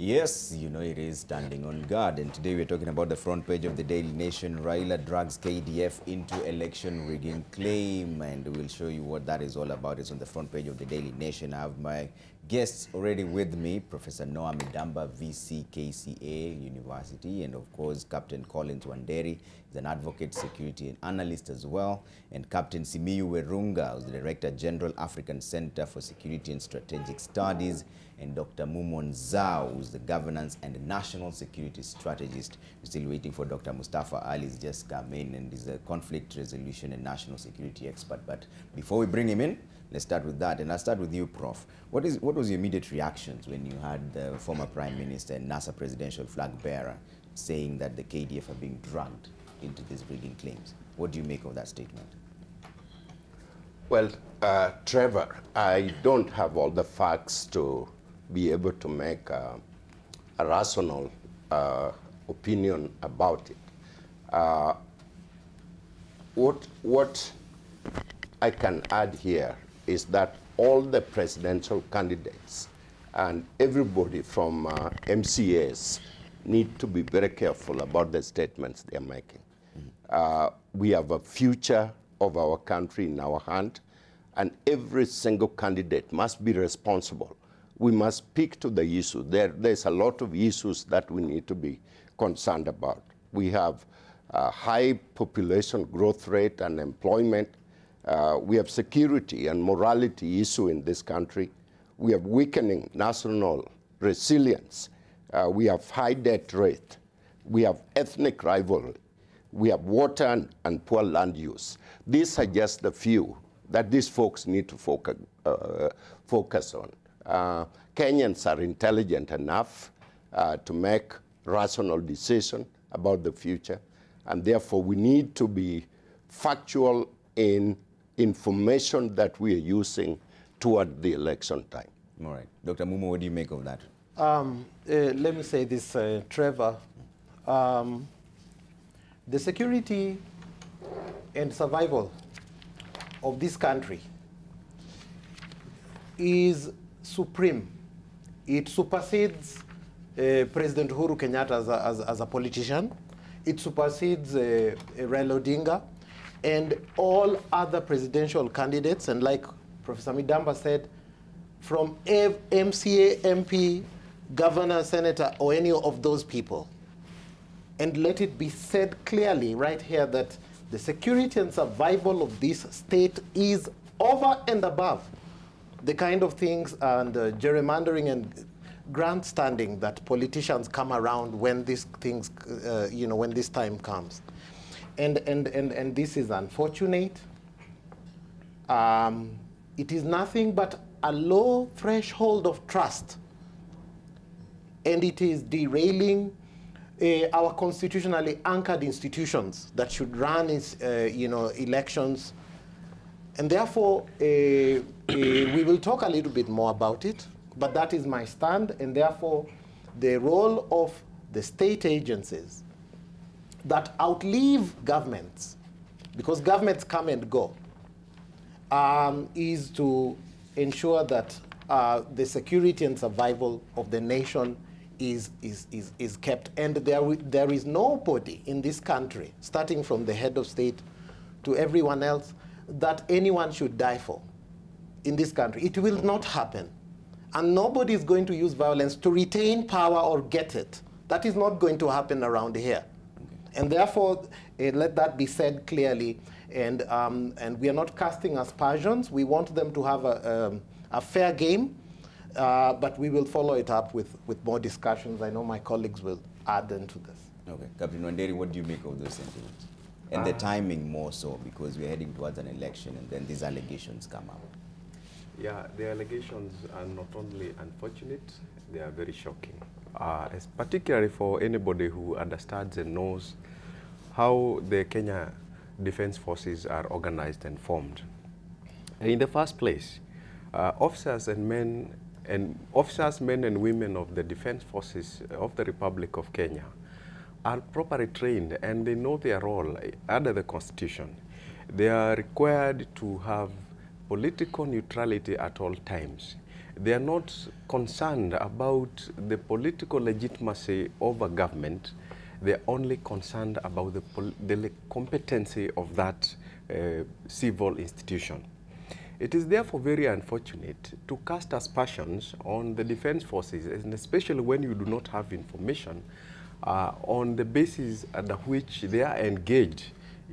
Yes, you know it is standing on guard, and today we're talking about the front page of the Daily Nation. Raila drags KDF into election rigging claim, and we'll show you what that is all about. It's on the front page of the Daily Nation. I have my guests already with me, Professor Noah Midamba, VC, KCA University, and of course Captain Collins Wanderi, is an advocate, security and analyst as well, and Captain Simiyu Werunga, who's the Director General, African Center for Security and Strategic Studies, and Dr. Mumo Nzau, who's the Governance and National Security Strategist. We're still waiting for Dr. Mustafa. Ali's just come in and is a conflict resolution and national security expert. But before we bring him in, let's start with that. And I'll start with you, Prof. What was your immediate reactions when you had the former Prime Minister and NASA presidential flag bearer saying that the KDF are being dragged into these rigging claims? What do you make of that statement? Well, Trevor, I don't have all the facts to be able to make a rational opinion about it. What I can add here is that all the presidential candidates and everybody from MCAs need to be very careful about the statements they're making. We have a future of our country in our hand, and every single candidate must be responsible. We must speak to the issue. There's a lot of issues that we need to be concerned about. We have a high population growth rate and employment. We have security and morality issue in this country. We have weakening national resilience. We have high debt rate. We have ethnic rivalry. We have water and poor land use. These are just the few that these folks need to focus on. Kenyans are intelligent enough to make rational decisions about the future, and therefore we need to be factual in information that we are using toward the election time. All right. Dr. Mumo, what do you make of that? Let me say this, Trevor. The security and survival of this country is supreme. It supersedes President Uhuru Kenyatta as a politician. It supersedes Raila Odinga and all other presidential candidates. And like Professor Midamba said, from MCA, MP, governor, senator, or any of those people. And let it be said clearly right here that the security and survival of this state is over and above the kind of things and gerrymandering and grandstanding that politicians come around when these things, when this time comes. And this is unfortunate. It is nothing but a low threshold of trust. And it is derailing our constitutionally anchored institutions that should run its, elections. And therefore, we will talk a little bit more about it, but that is my stand, and therefore, the role of the state agencies that outlive governments, because governments come and go, is to ensure that the security and survival of the nation is kept. And there is nobody in this country, starting from the head of state to everyone else, that anyone should die for in this country. It will not happen. And nobody is going to use violence to retain power or get it. That is not going to happen around here. Okay. And therefore, let that be said clearly. And we are not casting aspersions. We want them to have a fair game. But we will follow it up with more discussions. I know my colleagues will add into this. Okay. Captain Wanderi, what do you make of those sentiments? And the timing more so, because we're heading towards an election and then these allegations come up. Yeah, the allegations are not only unfortunate, they are very shocking. Particularly for anybody who understands and knows how the Kenya Defense Forces are organized and formed. In the first place, officers, men and women of the Defense Forces of the Republic of Kenya are properly trained and they know their role under the Constitution. They are required to have political neutrality at all times. They are not concerned about the political legitimacy of a government. They are only concerned about the competency of that civil institution. It is therefore very unfortunate to cast aspersions on the defense forces, and especially when you do not have information on the basis under which they are engaged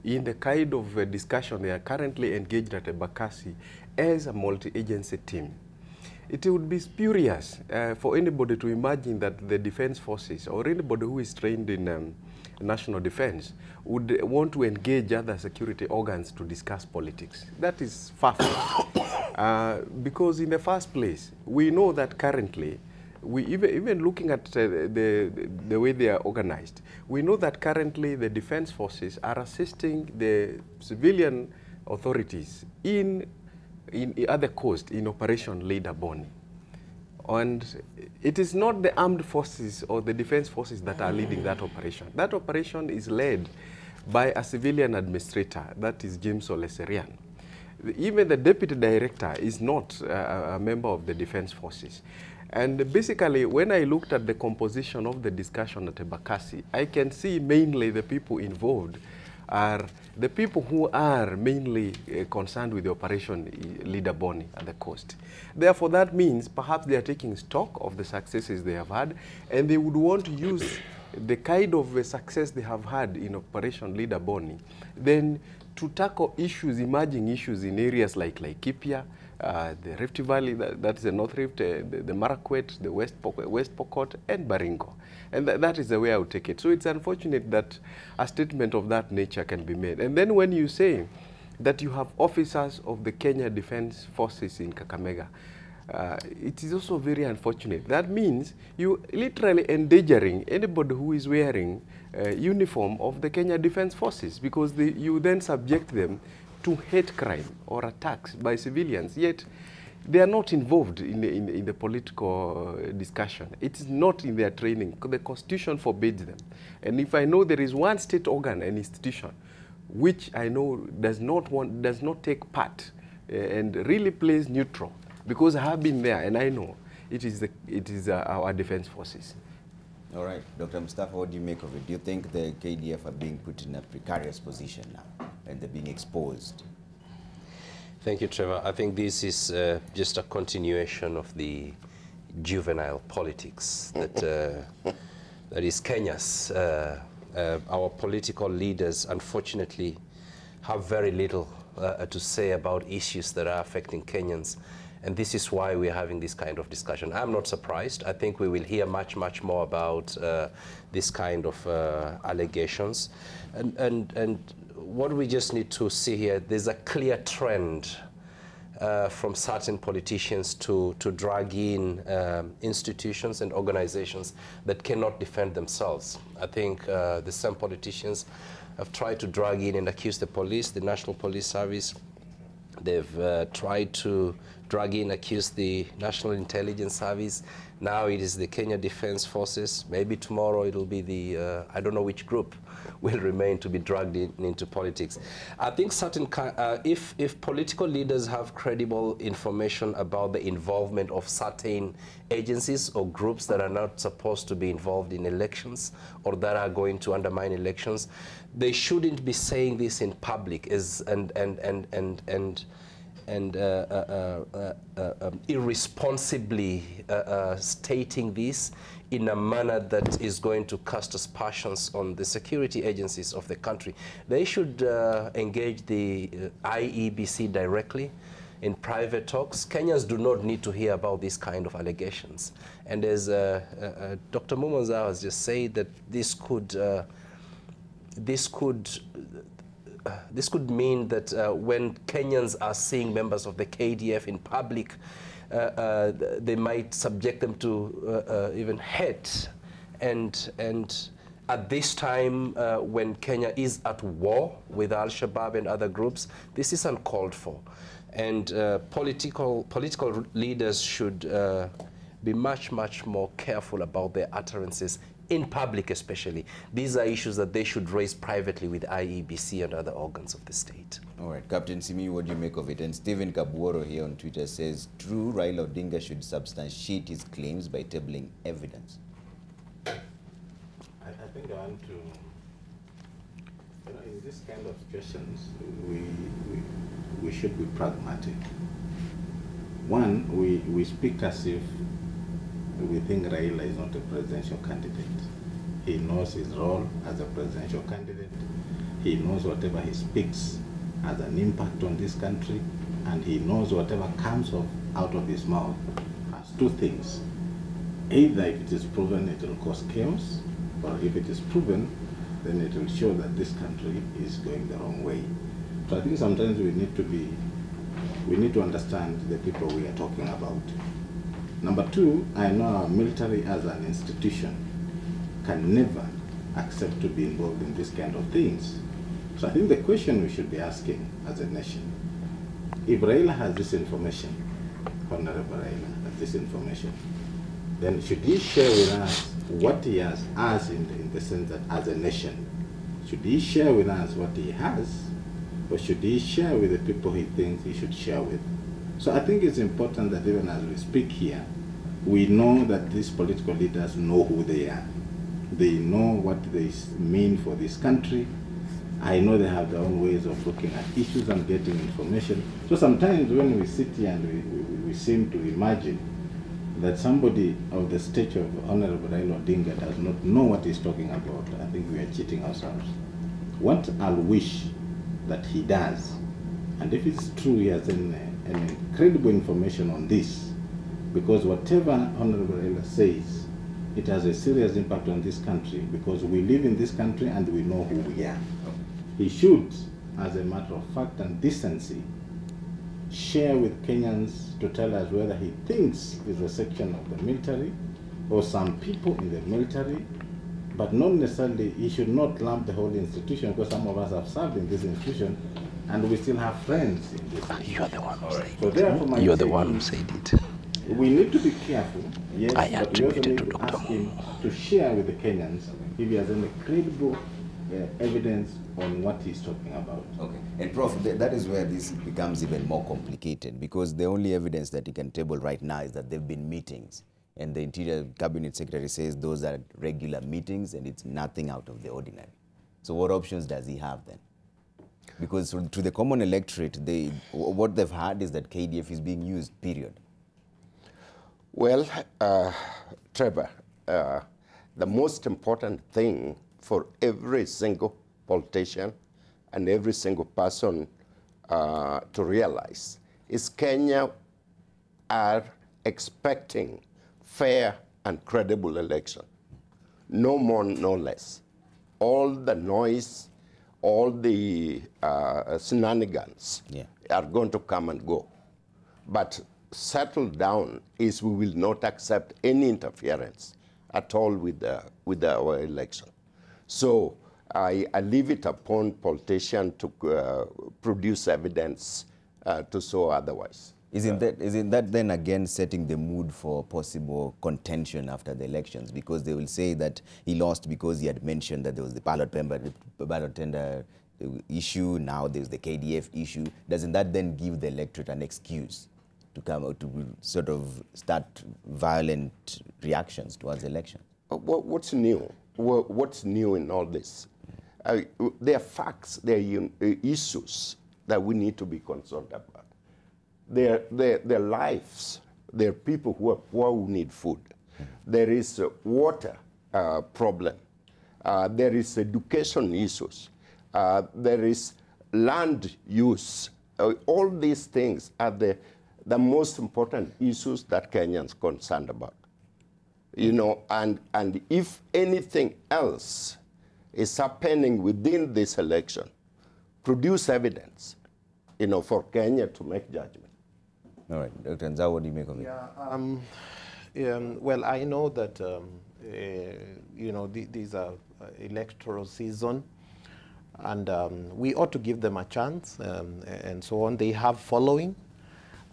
in the kind of discussion they are currently engaged at Embakasi as a multi-agency team. It would be spurious for anybody to imagine that the defense forces or anybody who is trained in national defense would want to engage other security organs to discuss politics. That is far-fetched. Because in the first place, we know that currently, even looking at the way they are organized, we know that currently the defense forces are assisting the civilian authorities at the coast in Operation Leader Boni. And it is not the armed forces or the defense forces that are leading that operation. That operation is led by a civilian administrator, that is James Oleserian. Even the deputy director is not a member of the defense forces. And basically, when I looked at the composition of the discussion at Embakasi, I can see mainly the people involved are the people who are mainly concerned with the Operation Leader Boni at the coast. Therefore, that means perhaps they are taking stock of the successes they have had, and they would want to use the kind of success they have had in Operation Leader Boni, then to tackle issues, emerging issues in areas like Laikipia, the Rift Valley, that's the North Rift, the Marakwet, the West Pokot, and Baringo. And that is the way I would take it. So it's unfortunate that a statement of that nature can be made. And then when you say that you have officers of the Kenya Defense Forces in Kakamega, it is also very unfortunate. That means you literally endangering anybody who is wearing uniform of the Kenya Defense Forces, because you then subject them to hate crime or attacks by civilians, yet they are not involved in the political discussion. It is not in their training. The Constitution forbids them. And if I know there is one state organ and institution which I know does not take part and really plays neutral, because I have been there and I know, it is our defense forces. All right, Dr. Mustafa, what do you make of it? Do you think the KDF are being put in a precarious position now and they're being exposed? Thank you, Trevor. I think this is just a continuation of the juvenile politics that is Kenya's. Our political leaders, unfortunately, have very little to say about issues that are affecting Kenyans. And this is why we're having this kind of discussion. I'm not surprised. I think we will hear much, much more about this kind of allegations. And what we just need to see here, there's a clear trend from certain politicians to drag in institutions and organizations that cannot defend themselves. I think the same politicians have tried to drag in and accuse the police, the National Police Service. They've tried to drag in, accuse the National Intelligence Service. Now it is the Kenya Defense Forces. Maybe tomorrow it will be the, I don't know which group will remain to be dragged into politics. I think certain, if political leaders have credible information about the involvement of certain agencies or groups that are not supposed to be involved in elections or that are going to undermine elections, they shouldn't be saying this in public and irresponsibly stating this in a manner that is going to cast aspersions on the security agencies of the country. They should engage the IEBC directly in private talks. Kenyans do not need to hear about this kind of allegations. And as Dr. Mumo Nzau has just said, that this could mean that when Kenyans are seeing members of the KDF in public, they might subject them to even hate. And at this time, when Kenya is at war with Al-Shabaab and other groups, this is uncalled for. And political leaders should be much, much more careful about their utterances in public especially. These are issues that they should raise privately with IEBC and other organs of the state. All right, Captain Simiyu, what do you make of it? And Stephen Kabuoro here on Twitter says, true, Raila Odinga should substantiate his claims by tabling evidence. I think I want to, in this kind of situations, we should be pragmatic. One, we speak as if we think Raila is not a presidential candidate. He knows his role as a presidential candidate. He knows whatever he speaks has an impact on this country, and he knows whatever comes out of his mouth has two things. Either if it is proven, it will cause chaos, or if it is proven, then it will show that this country is going the wrong way. So I think sometimes we need to understand the people we are talking about. Number two, I know our military as an institution can never accept to be involved in this kind of things. So I think the question we should be asking as a nation, if Raila has this information, Honorable Raila has this information, then should he share with us what he has as in the sense that as a nation? Should he share with us what he has, or should he share with the people he thinks he should share with? So I think it's important that even as we speak here, we know that these political leaders know who they are. They know what they mean for this country. I know they have their own ways of looking at issues and getting information. So sometimes when we sit here and we seem to imagine that somebody of the stature of Honorable Raila Odinga does not know what he's talking about, I think we are cheating ourselves. What I'll wish that he does, and if it's true he has an incredible information on this, because whatever Honorable Raila says, it has a serious impact on this country, because we live in this country and we know who we are. He should, as a matter of fact and decency, share with Kenyans to tell us whether he thinks there's a section of the military or some people in the military, but not necessarily, he should not lump the whole institution, because some of us have served in this institution and we still have friends in this institution. You are the one who said it. So therefore, you are the one who said it. We need to be careful, yes, I but we also attributed need to to Dr. ask him to share with the Kenyans if he has any credible evidence on what he's talking about. Okay, and Prof, that is where this becomes even more complicated, because the only evidence that he can table right now is that there have been meetings, and the Interior Cabinet Secretary says those are regular meetings and it's nothing out of the ordinary. So what options does he have then? Because to the common electorate, what they've heard is that KDF is being used, period. Well, Trevor, the most important thing for every single politician and every single person to realize is Kenya are expecting fair and credible election. No more, no less. All the noise, all the shenanigans are going to come and go. But settle down is we will not accept any interference at all with our election. So I leave it upon politicians to produce evidence to show otherwise. Isn't that then again setting the mood for possible contention after the elections? Because they will say that he lost because he had mentioned that there was the ballot tender issue, now there's the KDF issue. Doesn't that then give the electorate an excuse to come out to sort of start violent reactions towards the election? What's new? What's new in all this? There are facts, there are issues that we need to be concerned about. Their lives, there are people who are poor who need food. There is a water problem. There is education issues. There is land use. All these things are the most important issues that Kenyans are concerned about. You know, and if anything else is happening within this election, produce evidence, you know, for Kenya to make judgment. All right, Dr. Nzau, what do you make of it? Yeah, well, I know that, you know, these are electoral season, and we ought to give them a chance, and so on. They have following,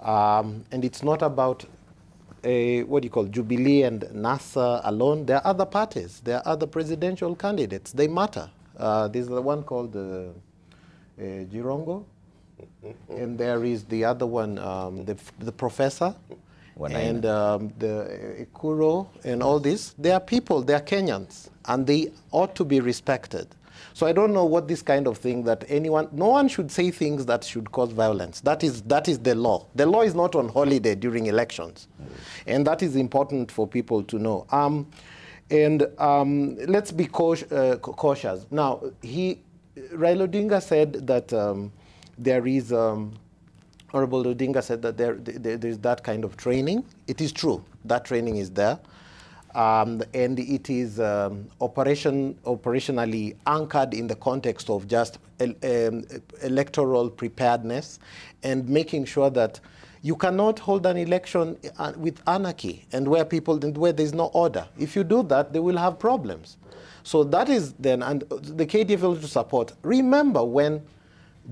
and it's not about Jubilee and NASA alone. There are other parties. There are other presidential candidates. They matter. There's the one called Girongo, and there is the other one, the Professor, and the Ikuro, and all this. They are people. They are Kenyans, and they ought to be respected. So I don't know what this kind of thing that no one should say things that should cause violence. That is the law. The law is not on holiday during elections. And that is important for people to know. Let's be cautious. Now, Raila Odinga said that there is, Honorable Odinga said that there is that kind of training. It is true. That training is there. And it is operationally anchored in the context of just electoral preparedness and making sure that you cannot hold an election with anarchy and where there's no order. If you do that, they will have problems. So that is then, and the KDF will to support. Remember when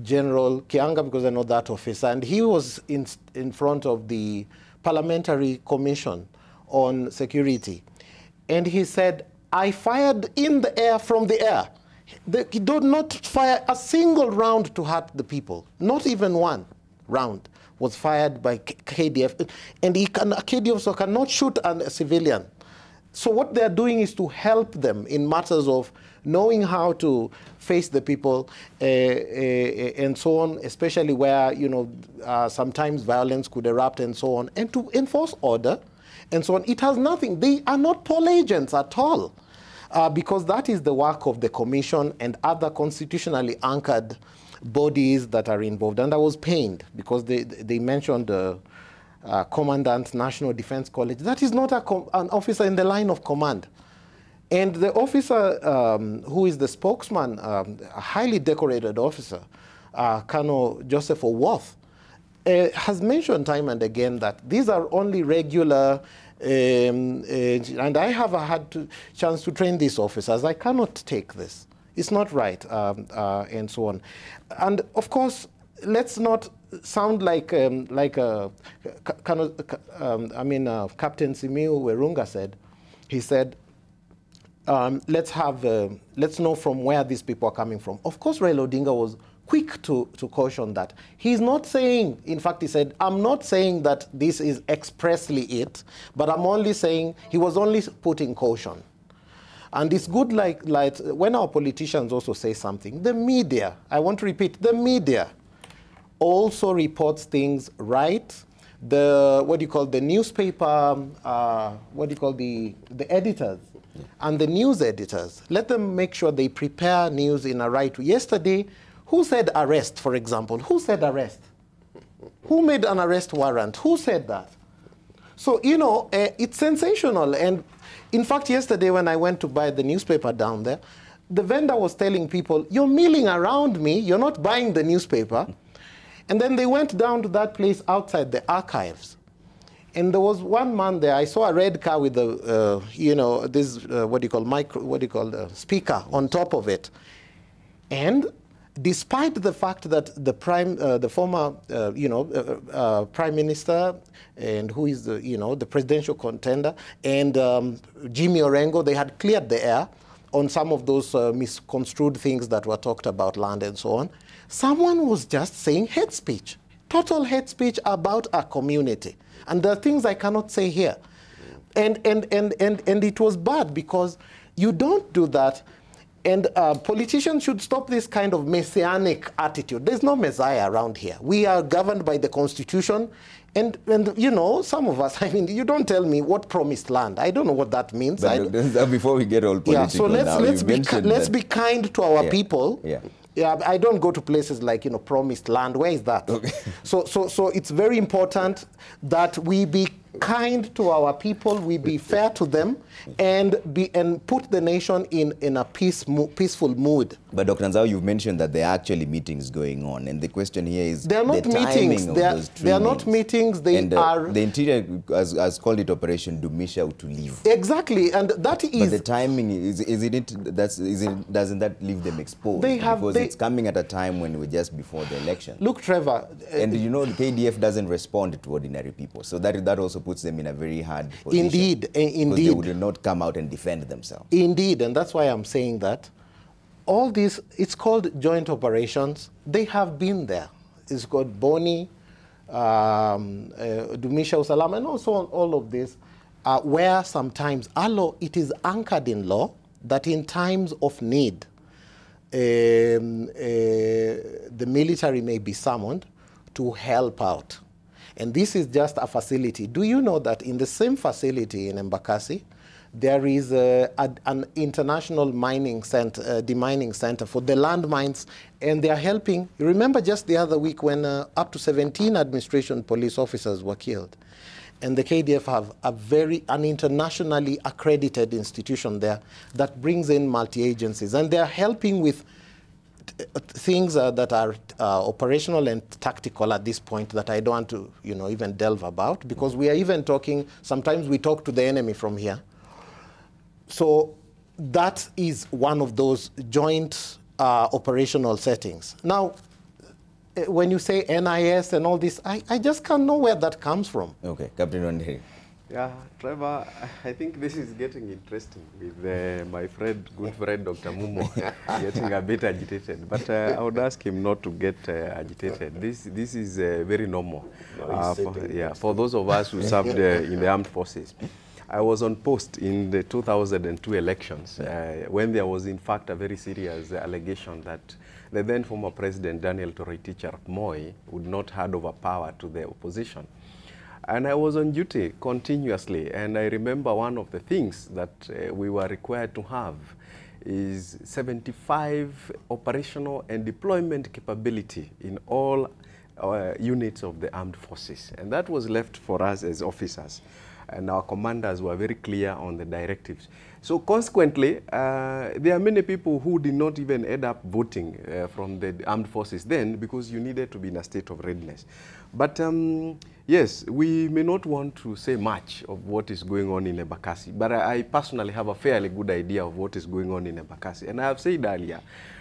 General Kianga, because I know that officer, and he was in front of the Parliamentary Commission on Security, and he said, I fired in the air from the air. He did not fire a single round to hurt the people. Not even one round was fired by KDF. And KDF also cannot shoot a civilian. So what they're doing is to help them in matters of knowing how to face the people and so on, especially where, sometimes violence could erupt and so on, and to enforce order and so on. It has nothing. They are not poll agents at all, because that is the work of the Commission and other constitutionally anchored bodies that are involved. And I was pained because they mentioned the Commandant National Defense College. That is not an officer in the line of command. And the officer who is the spokesman, a highly decorated officer, Colonel Joseph Owoth, has mentioned time and again that these are only regular, and I have had chance to train these officers. I cannot take this. It's not right, and so on. And of course, let's not sound like Captain Simiyu Werunga said. He said, let's know from where these people are coming from. Of course, Raila Odinga was quick to caution that. He's not saying, in fact, he said, I'm not saying that this is expressly it, but I'm only saying, he was only putting caution. And it's good like when our politicians also say something, the media, I want to repeat, the media also reports things right. The newspaper, the editors and the news editors, let them make sure they prepare news in a right way. Yesterday, who said arrest, for example? Who said arrest? Who made an arrest warrant? Who said that? So, it's sensational. And in fact, yesterday when I went to buy the newspaper down there, the vendor was telling people, you're milling around me, you're not buying the newspaper. And then they went down to that place outside the archives. And there was one man there, I saw a red car with a, speaker on top of it. And despite the fact that the former, Prime Minister, and who is the presidential contender, and Jimmy Orengo, they had cleared the air on some of those misconstrued things that were talked about land and so on. Someone was just saying hate speech, total hate speech about a community. And there are things I cannot say here. And it was bad because you don't do that. And politicians should stop this kind of messianic attitude. There's no Messiah around here. We are governed by the Constitution. And some of us, you don't tell me what promised land. I don't know what that means. But before we get all political so let's be kind to our people. Yeah. Yeah, I don't go to places like, promised land. Where is that? Okay. So it's very important that we be kind to our people, we be fair to them, and put the nation in a peaceful mood. But Dr. Nzau, you've mentioned that there are actually meetings going on, and the question here is they are not meetings. They are not meetings. They are. The Interior has called it Operation Dumisha to leave. Exactly, and that is. But the timing doesn't that leave them exposed? It's coming at a time when we're just before the election. Look, Trevor, and the KDF doesn't respond to ordinary people, so that also puts them in a very hard position. Indeed, Because indeed. they would not come out and defend themselves. Indeed, and that's why I'm saying that all this, it's called joint operations. They have been there. It's called Boni, Dumisha Usalama, and also all of this, where sometimes it is anchored in law that in times of need, the military may be summoned to help out. And this is just a facility. Do you know that in the same facility in Embakasi, there is an international mining center, demining center for the landmines, and they are helping. You remember just the other week when up to 17 administration police officers were killed, and the KDF have an internationally accredited institution there that brings in multi-agencies, and they are helping with things that are operational and tactical at this point that I don't want to, even delve about, because we are even talking. Sometimes we talk to the enemy from here. So that is one of those joint operational settings. Now, when you say NIS and all this, I just can't know where that comes from. Okay, Captain Wanderi. Yeah, Trevor, I think this is getting interesting with my friend, good friend, Dr. Mumo, getting a bit agitated. But I would ask him not to get agitated. This is very normal for those of us who served in the armed forces. I was on post in the 2002 elections when there was, in fact, a very serious allegation that the then former President Daniel Toroitich Arap Moi would not hand over power to the opposition. And I was on duty continuously, and I remember one of the things that we were required to have is 75 operational and deployment capability in all units of the armed forces. And that was left for us as officers. And our commanders were very clear on the directives. So consequently, there are many people who did not even end up voting from the armed forces then, because you needed to be in a state of readiness. But yes, we may not want to say much of what is going on in Embakasi, but I personally have a fairly good idea of what is going on in Embakasi. And I have said earlier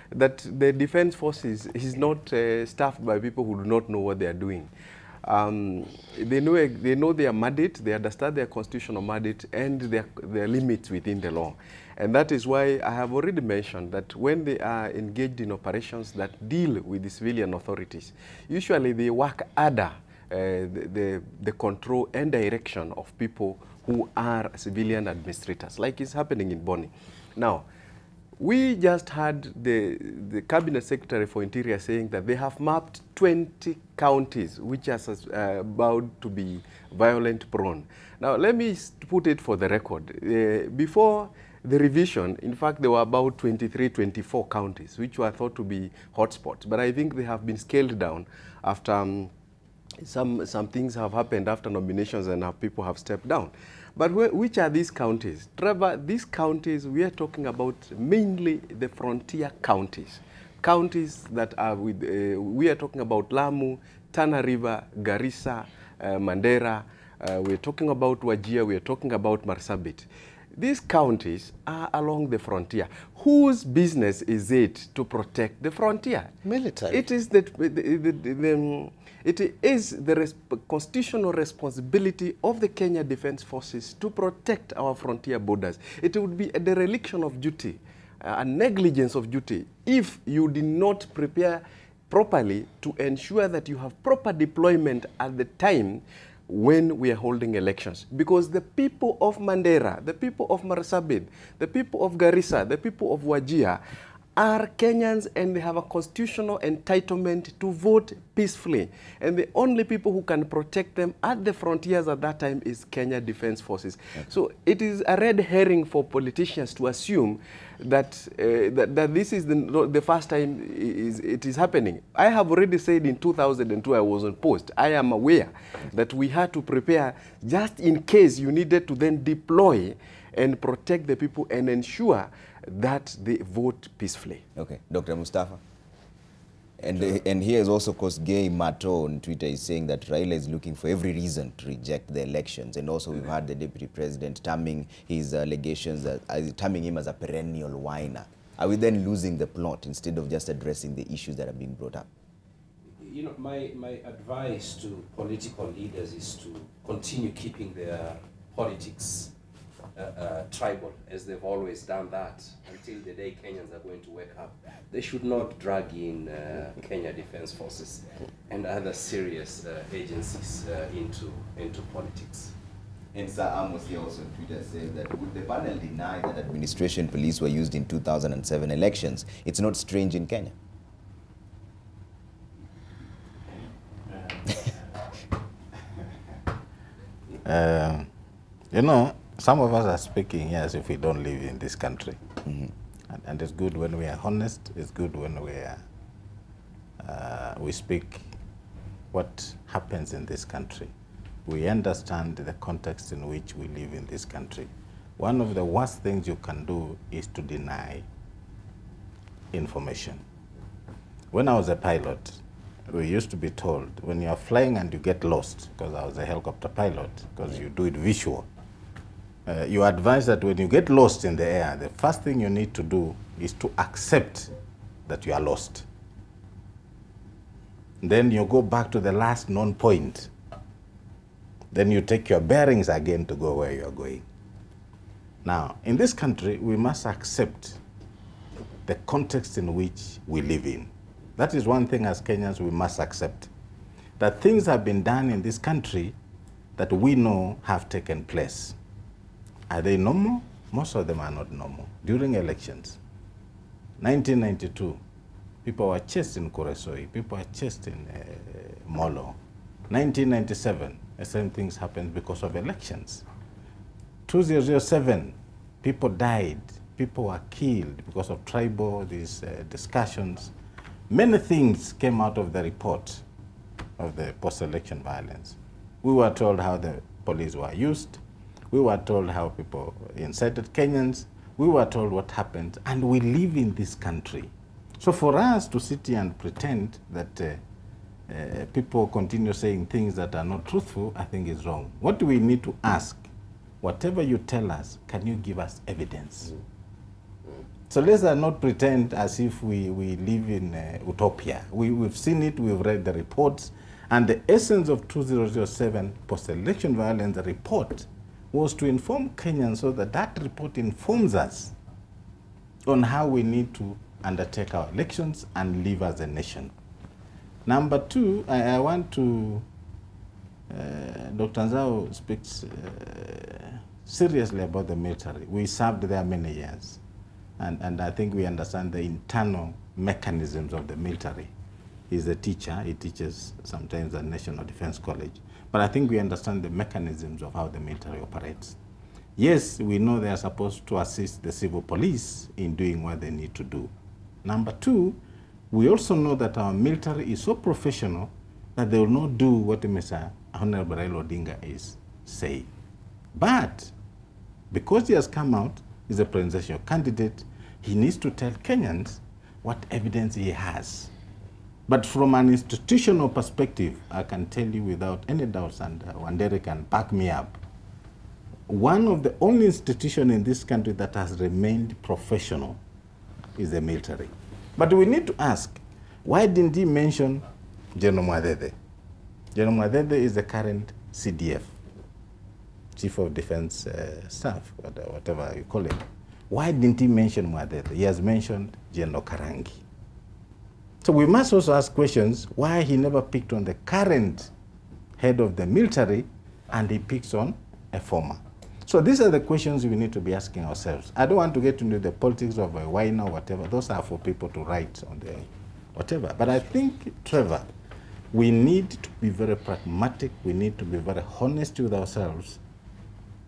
that the defense forces is not staffed by people who do not know what they are doing. They know their mandate, they understand their constitutional mandate and their limits within the law. And that is why I have already mentioned that when they are engaged in operations that deal with the civilian authorities, usually they work under the control and direction of people who are civilian administrators, like is happening in Boni. Now, we just had the Cabinet Secretary for Interior saying that they have mapped 20 counties which are about to be violent prone. Now, let me put it for the record. Before the revision, in fact, there were about 23, 24 counties which were thought to be hotspots. But I think they have been scaled down after some things have happened after nominations and people have stepped down. But which are these counties? Trevor, these counties, we are talking about mainly the frontier counties. Counties that are with, we are talking about Lamu, Tana River, Garissa, Mandera, we are talking about Wajir, we are talking about Marsabit. These counties are along the frontier. Whose business is it to protect the frontier? Military. It is the constitutional responsibility of the Kenya Defense Forces to protect our frontier borders. It would be a dereliction of duty, a negligence of duty, if you did not prepare properly to ensure that you have proper deployment at the time when we are holding elections. Because the people of Mandera, the people of Marsabit, the people of Garissa, the people of Wajir are Kenyans, and they have a constitutional entitlement to vote peacefully. And the only people who can protect them at the frontiers at that time is Kenya Defense Forces. Okay. So it is a red herring for politicians to assume that that this is the first time it is happening. I have already said in 2002 I was on post. I am aware that we had to prepare just in case you needed to then deploy and protect the people and ensure that they vote peacefully. Okay, Dr. Mustafa. And here is also, of course, Gay Mato on Twitter is saying that Raila is looking for every reason to reject the elections. And also we've had the Deputy President terming his allegations, terming him as a perennial whiner. Are we then losing the plot instead of just addressing the issues that are being brought up? you know, my advice to political leaders is to continue keeping their politics tribal, as they've always done that, until the day Kenyans are going to wake up. They should not drag in Kenya Defense Forces and other serious agencies into politics. And Sir Amos here also on Twitter says that would the panel deny that administration police were used in 2007 elections? It's not strange in Kenya. You know, some of us are speaking as if we don't live in this country. Mm-hmm. And it's good when we are honest. It's good when we speak what happens in this country. We understand the context in which we live in this country. One of the worst things you can do is to deny information. When I was a pilot, we used to be told, when you're flying and you get lost, because I was a helicopter pilot, because you do it visual, you advise that when you get lost in the air, the first thing you need to do is to accept that you are lost. Then you go back to the last known point. Then you take your bearings again to go where you are going. Now, in this country, we must accept the context in which we live in. That is one thing as Kenyans we must accept. That things have been done in this country that we know have taken place. Are they normal? Most of them are not normal. During elections, 1992, people were chased in Kuresoi, people were chased in Molo. 1997, the same things happened because of elections. 2007, people died, people were killed because of tribal, these discussions. Many things came out of the report of the post-election violence. We were told how the police were used. We were told how people incited Kenyans. We were told what happened, and we live in this country. So for us to sit here and pretend that people continue saying things that are not truthful, I think is wrong. What do we need to ask? Whatever you tell us, can you give us evidence? So let's not pretend as if we live in utopia. We've seen it, we've read the reports, and the essence of 2007 post-election violence report was to inform Kenyans so that that report informs us on how we need to undertake our elections and live as a nation. Number two, I want to, Dr. Nzau speaks seriously about the military. We served there many years, and I think we understand the internal mechanisms of the military. He's a teacher, he teaches sometimes at National Defense College, but I think we understand the mechanisms of how the military operates. Yes, we know they are supposed to assist the civil police in doing what they need to do. Number two, we also know that our military is so professional that they will not do what Mr. Honorable Raila Odinga is saying. But because he has come out, he's a presidential candidate, he needs to tell Kenyans what evidence he has. But from an institutional perspective, I can tell you without any doubts, and Wanderi can back me up, one of the only institutions in this country that has remained professional is the military. But we need to ask, why didn't he mention General Mwadede? General Mwadede is the current CDF, Chief of Defense Staff, whatever you call him. Why didn't he mention Mwadede? He has mentioned General Karangi. So we must also ask questions why he never picked on the current head of the military and he picks on a former. So these are the questions we need to be asking ourselves. I don't want to get into the politics of a wine or whatever. Those are for people to write on the whatever. But I think, Trevor, we need to be very pragmatic. We need to be very honest with ourselves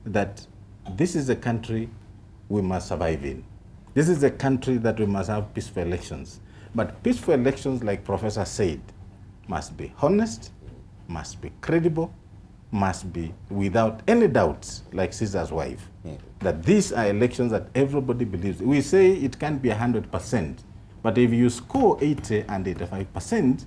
that this is a country we must survive in. This is a country that we must have peaceful elections. But peaceful elections, like Professor said, must be honest, must be credible, must be without any doubts, like Caesar's wife, that these are elections that everybody believes. We say it can't be 100%, but if you score 80 and 85%,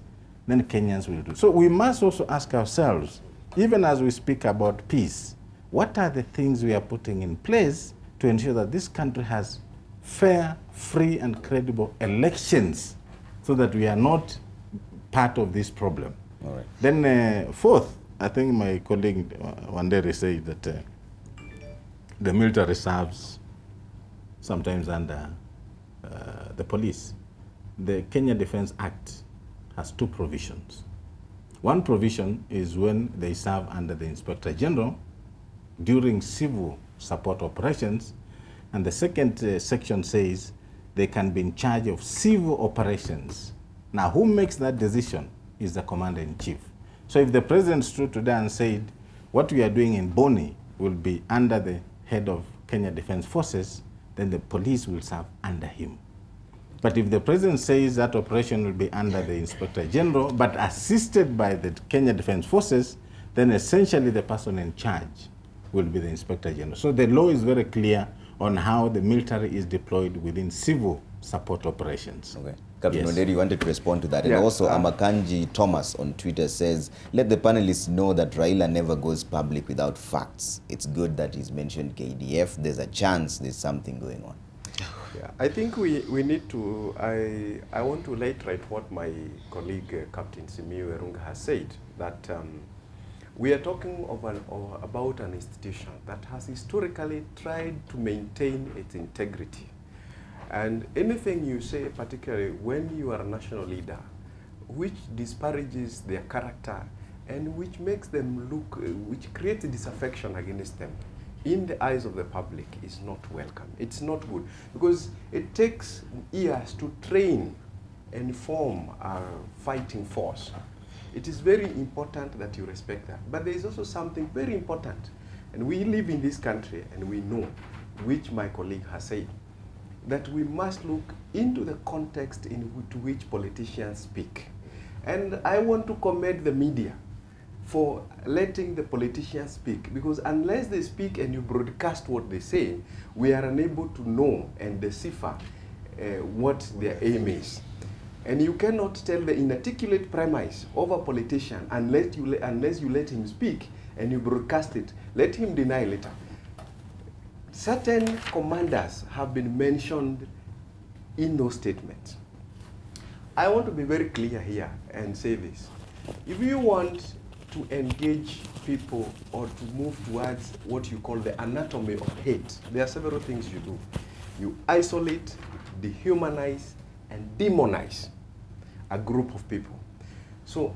then Kenyans will do. So we must also ask ourselves, even as we speak about peace, what are the things we are putting in place to ensure that this country has fair, free, and credible elections so that we are not part of this problem. All right. Then fourth, I think my colleague Wanderi said that the military serves sometimes under the police. The Kenya Defense Act has two provisions. One provision is when they serve under the Inspector General during civil support operations, and the second section says they can be in charge of civil operations. Now, who makes that decision is the Commander-in-Chief. So if the President stood today and said, what we are doing in Boni will be under the head of Kenya Defense Forces, then the police will serve under him. But if the President says that operation will be under the Inspector General, but assisted by the Kenya Defense Forces, then essentially the person in charge will be the Inspector General. So the law is very clear on how the military is deployed within civil support operations. Okay. Captain Yes. Wanderi, you wanted to respond to that. Yeah, And also Amakanji Thomas on Twitter says, let the panelists know that Raila never goes public without facts. It's good that he's mentioned KDF. There's a chance there's something going on. Yeah, I think we need to, I want to reiterate what my colleague Captain Simiyu Werunga has said, that we are talking about an institution that has historically tried to maintain its integrity. And anything you say, particularly when you are a national leader, which disparages their character and which makes them look, which creates a disaffection against them in the eyes of the public, is not welcome. It's not good, because it takes years to train and form a fighting force. It is very important that you respect that. But there is also something very important, and we live in this country and we know, which my colleague has said, that we must look into the context to which politicians speak. And I want to commend the media for letting the politicians speak, because unless they speak and you broadcast what they say, we are unable to know and decipher what their aim is. And you cannot tell the inarticulate premise of a politician unless you let him speak and you broadcast it. Let him deny later. Certain commanders have been mentioned in those statements. I want to be very clear here and say this. If you want to engage people or to move towards what you call the anatomy of hate, there are several things you do. You isolate, dehumanize, and demonize a group of people. So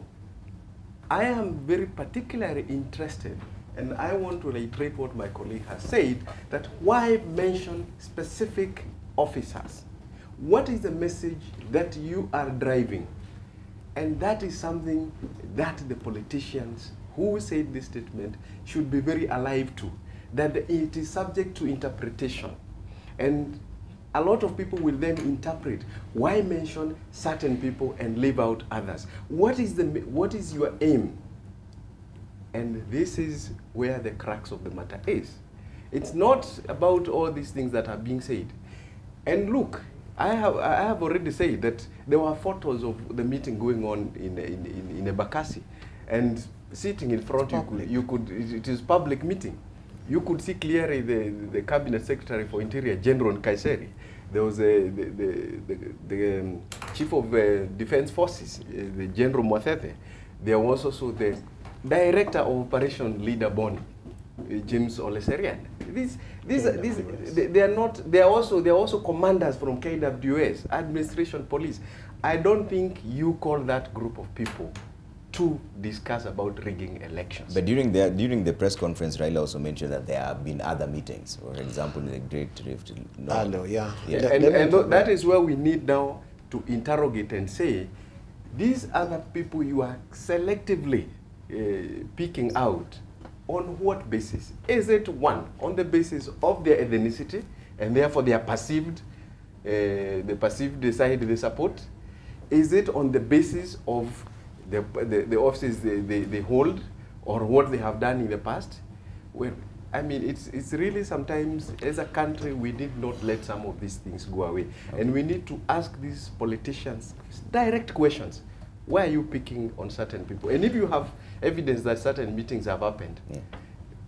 I am very particularly interested, and I want to reiterate what my colleague has said, that why mention specific officers? What is the message that you are driving? And that is something that the politicians who said this statement should be very alive to, that it is subject to interpretation. And a lot of people will then interpret, why mention certain people and leave out others? What is your aim? And this is where the crux of the matter is. It's not about all these things that are being said. And look, I have already said that there were photos of the meeting going on in Ebakasi, and sitting in front, it is public meeting. You could see clearly the Cabinet Secretary for Interior, General Kaiseri. There was the Chief of Defense Forces, the General Mwathethe. There was also the Director of Operation Leader Boni, James Oleserian. They are also commanders from KWS, Administration Police. I don't think you call that group of people to discuss about rigging elections. But during the press conference, Raila also mentioned that there have been other meetings, for example, in the Great Rift. And that is where we need now to interrogate and say, these other people you are selectively picking out, on what basis? Is it one, on the basis of their ethnicity, and therefore they are perceived, the perceived side they support? Is it on the basis of the offices they hold, or what they have done in the past? Well, I mean, it's really sometimes, as a country, we did not let some of these things go away. Okay. And we need to ask these politicians direct questions. Why are you picking on certain people? And if you have evidence that certain meetings have happened,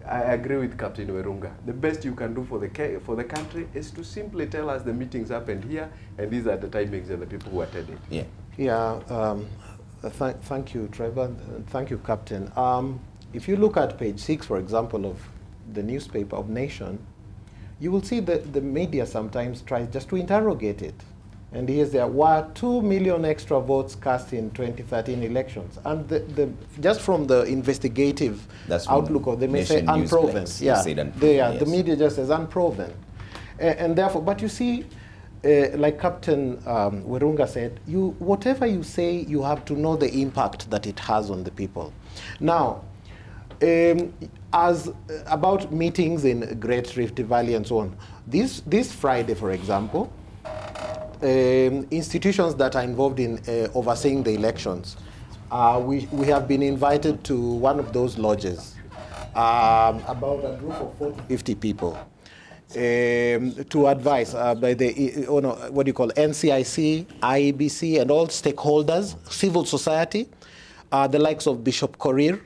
I agree with Captain Werunga. The best you can do for the country is to simply tell us the meetings happened here, and these are the timings and the people who attended. Thank you, Trevor, and thank you, Captain. If you look at page 6, for example, of the newspaper of Nation, you will see that the media sometimes tries just to interrogate it. And here's there were 2 million extra votes cast in 2013 elections. And just from the investigative outlook of them, they say unproven. Yeah, the media just says unproven. And therefore, but you see, like Captain Werunga said, whatever you say, you have to know the impact that it has on the people. Now, about meetings in Great Rift Valley and so on, this Friday, for example, institutions that are involved in overseeing the elections, we have been invited to one of those lodges, about a group of 40, 50 people, to advise by the what do you call NCIC, IEBC, and all stakeholders, civil society, the likes of Bishop Korir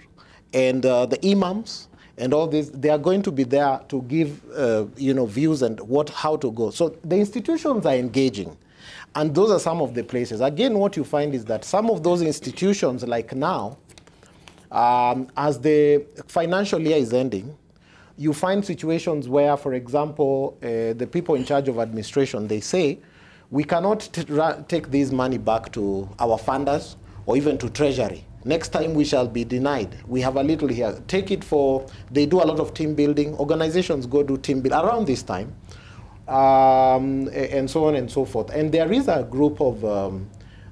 and the imams and all this. They are going to be there to give views and how to go. So the institutions are engaging. And those are some of the places. Again, what you find is that some of those institutions, like now, as the financial year is ending, you find situations where, for example, the people in charge of administration, they say, we cannot take this money back to our funders or even to Treasury. Next time we shall be denied. We have a little here. Take it for, they do a lot of team building. Organizations go do team building around this time. And so on and so forth. And there is a group of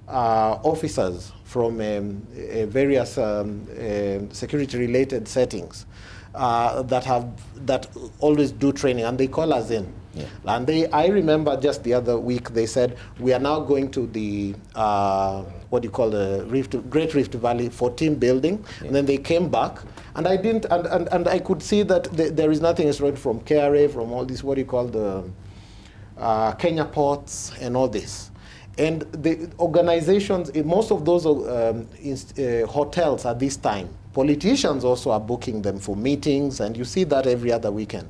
officers from various security-related settings that always do training, and they call us in. Yeah. And I remember just the other week they said, we are now going to the, what do you call the Great Rift Valley for team building. Yeah. And then they came back, and I didn't, and I could see that there is nothing read from KRA, from all this, what do you call the Kenya ports and all this. And the organizations, most of those hotels at this time, politicians also are booking them for meetings, and you see that every other weekend.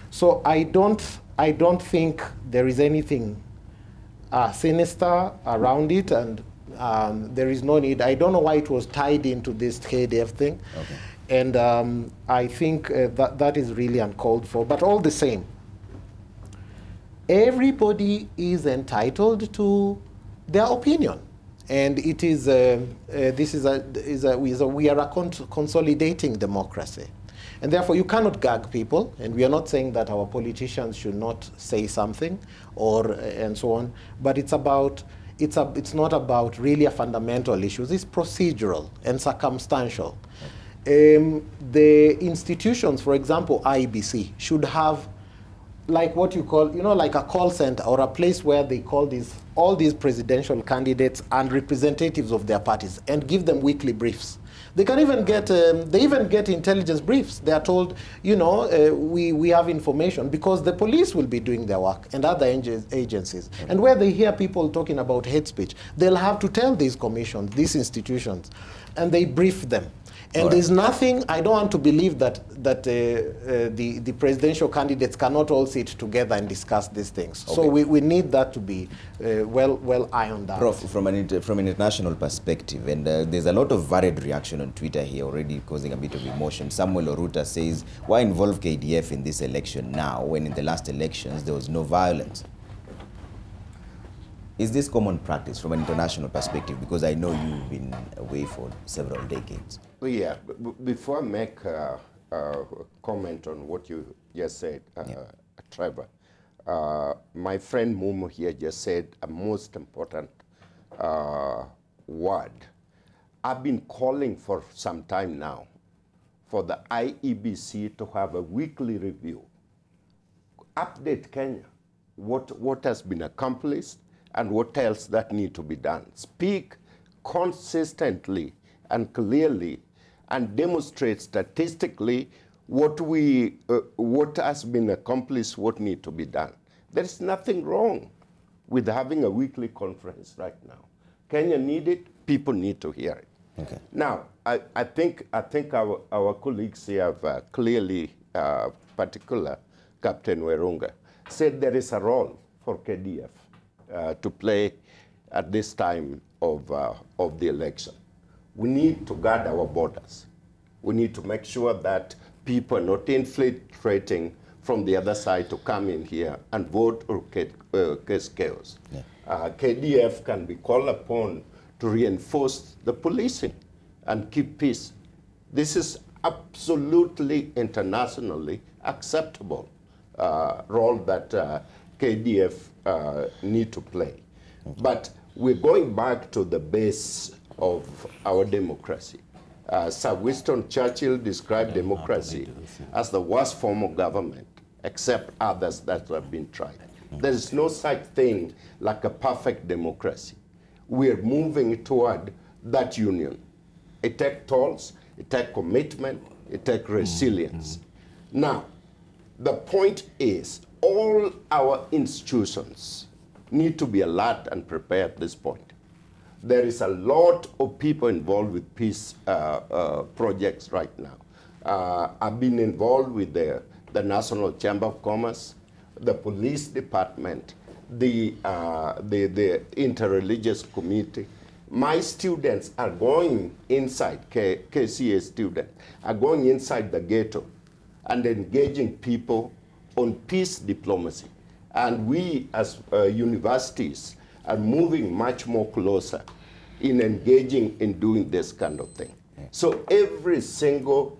So I don't think there is anything sinister around it, and there is no need. I don't know why it was tied into this KDF thing. Okay. And I think that is really uncalled for. But all the same, everybody is entitled to their opinion. And it is, we are a consolidating democracy. And therefore, you cannot gag people, and we are not saying that our politicians should not say something, or and so on. But it's about, it's not about really a fundamental issue. It's procedural and circumstantial. The institutions, for example, IEBC, should have, like what you call, like a call center or a place where they call all these presidential candidates and representatives of their parties and give them weekly briefs. They can even get, they even get intelligence briefs. They are told, we have information, because the police will be doing their work and other agencies. And where they hear people talking about hate speech, they'll have to tell these commissions, these institutions, and they brief them. And there's nothing, I don't want to believe that the presidential candidates cannot all sit together and discuss these things. Okay. So we need that to be well ironed out. Prof, from an international perspective, and there's a lot of varied reaction on Twitter here already, causing a bit of emotion. Samuel Oruta says, why involve KDF in this election now, when in the last elections there was no violence? Is this common practice from an international perspective? Because I know you've been away for several decades. Well, yeah, before I make a comment on what you just said, Trevor, my friend Mumo here just said a most important word. I've been calling for some time now for the IEBC to have a weekly review. Update Kenya, what has been accomplished, and what else that need to be done. Speak consistently and clearly, and demonstrate statistically what has been accomplished, what need to be done. There is nothing wrong with having a weekly conference right now. Kenya need it, people need to hear it. Okay. Now, I think our colleagues here have clearly, particular Captain Werunga, said there is a role for KDF to play at this time of the election. we need to guard our borders. We need to make sure that people are not infiltrating from the other side to come in here and vote or cause chaos. Yeah. KDF can be called upon to reinforce the policing and keep peace. This is absolutely internationally acceptable role that KDF need to play. Okay. But we're going back to the base of our democracy. Sir Winston Churchill described democracy as the worst form of government, except others that have been tried. There is no such thing like a perfect democracy. We're moving toward that union. It takes tolls, it takes commitment, it takes resilience. Now, the point is, all our institutions need to be alert and prepared at this point. There is a lot of people involved with peace projects right now. I've been involved with the National Chamber of Commerce, the police department, the interreligious community. My students are going inside, KCA students, are going inside the ghetto and engaging people on peace diplomacy. And we as universities are moving much more closer in engaging in doing this kind of thing. So every single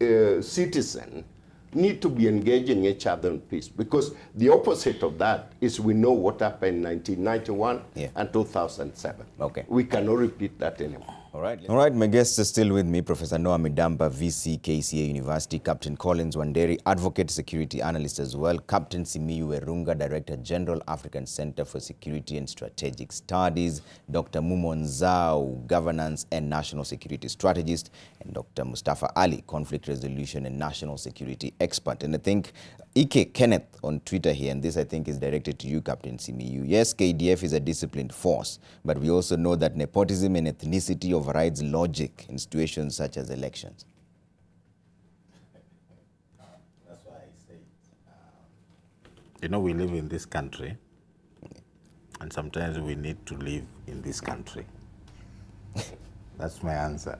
citizen need to be engaging each other in peace, because the opposite of that is we know what happened in 1991 and 2007. Okay. We cannot repeat that anymore. All right, my guests are still with me, Professor Noah Midamba, VC, KCA University, Captain Collins Wanderi, advocate, security analyst as well, Captain Simiyu Werunga, Director General, African Center for Security and Strategic Studies, Dr. Mumo Nzau, Governance and National Security Strategist, and Dr. Mustafa Ali, Conflict Resolution and National Security Expert. And I think Ike Kenneth on Twitter here, and this I think is directed to you, Captain Simiyu. Yes, KDF is a disciplined force, but we also know that nepotism and ethnicity overrides logic in situations such as elections. That's why I say, you know, we live in this country, and sometimes we need to live in this country. That's my answer.